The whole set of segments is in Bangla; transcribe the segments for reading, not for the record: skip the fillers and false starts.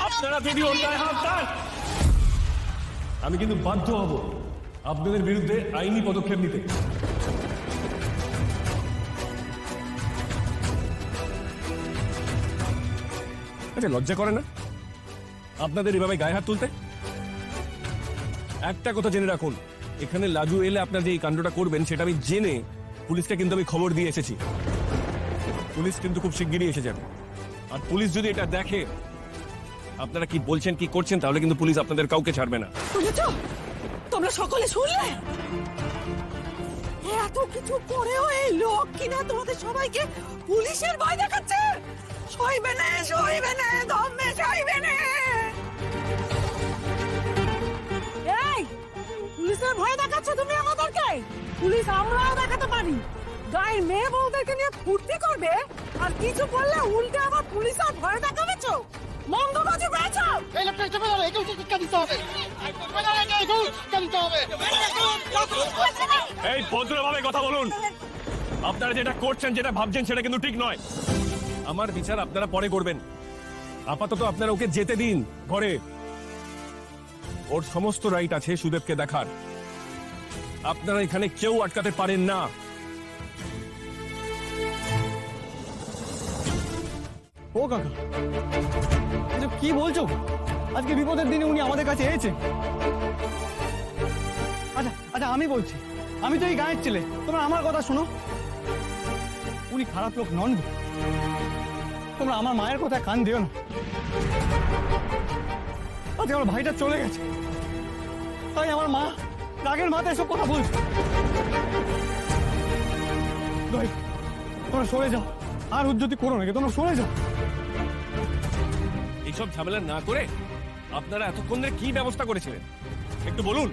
আপনারা যদি অন্যায় হাত দেন, আমি কিন্তু বাধ্য হব আপনাদের বিরুদ্ধে আইনি পদক্ষেপ নিতে। আচ্ছা, লজ্জা করে না আপনাদের এভাবে গায়ে হাত তুলতে? একটা কথা জেনে রাখুন, এখানে লাজু এলে আপনার যে এই কাণ্ডটা করবেন সেটা আমি জেনে পুলিশকে কিন্তু আমি খবর দিয়ে এসেছি। পুলিশ কিন্তু খুব শিগগিরই এসে যাবে। আর পুলিশ যদি এটা দেখে আপনারা কি বলছেন কি করছেন, তাহলে কিন্তু পুলিশ আপনাদের কাউকে ছাড়বে না। শুনেছো? তোমরা সকলে শুনলে? এত কিছু পরেও এই লোক কিনা তোমাদের সবাইকে পুলিশের ভয় দেখাচ্ছে। সইবে না, সইবে না, দমে সইবে না। এই পুলিশের ভয় দেখাচ্ছ তুমি আমাদেরকে? পুলিশ আমরাও দেখাতে পারি। গায়ের মেয়ে বউদেরকে নিয়ে ফুর্তি করবে আর কিছু বললে উল্টে আবার পুলিশের ভয় দেখাবেছো। মঙ্গলবাজি পেয়েছো? এই লোকটা চেপে ধরো, একেও শিক্ষা দিতে হবে। একেও শিক্ষা দিতে হবে। এই ভদ্রভাবে কথা বলুন। আপনারা যেটা করছেন, যেটা ভাবছেন সেটা কিন্তু ঠিক নয়। আমার বিচার আপনারা পরে করবেন। আপাতত আপনারা ওকে যেতে দিন ঘরে। ওর সমস্ত রাইট আছে সুদেবকে দেখার। আপনারা এখানে কেউ আটকাতে পারেন না। ও কাকা, কি বলছো? আজকে বিপদের দিনে উনি আমাদের কাছে এসেছেন। আচ্ছা আচ্ছা, আমি বলছি, আমি তো এই গায়ের ছেলে, তোমরা আমার কথা শোনো। উনি খারাপ লোক নন। তোমরা আমার মায়ের কথা কান দিও না। আজকে আমার ভাইটা চলে গেছে, তাই আমার মা রাগের মাথায় এসব কথা বলছে। তোমরা সরে যাও, আর উজ্জ্বতি করো নাকি, তোমরা সরে যাও। এইসব ঝামেলা না করে আপনারা এতক্ষণ ধরে কি ব্যবস্থা করেছিলেন একটু বলুন।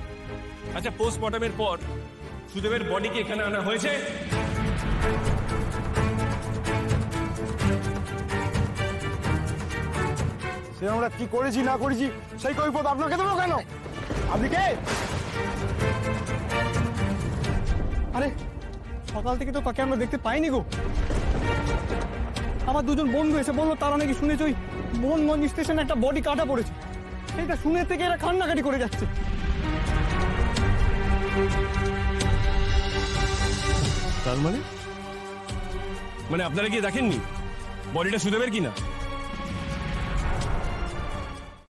আচ্ছা, পোস্টমর্টমের পর সুদেবের বডিকে এখানে আনা হয়েছে? সে আমরা কি করেছি না করেছি সেই কৈফিয়ত আপনাকে দেবো কেন? আপনি কে? আরে সকাল থেকে তো তাকে আমরা দেখতে পাইনি গো। আমার দুজন বন্ধু এসে বললো তারা নাকি শুনেছ ওই মোহনগঞ্জ স্টেশনে একটা বডি কাটা পড়েছে। সেটা শুনে থেকে এরা কান্নাকাটি করে যাচ্ছে। তার মানে আপনারা কি দেখেননি বডিটা সুদেবের কিনা?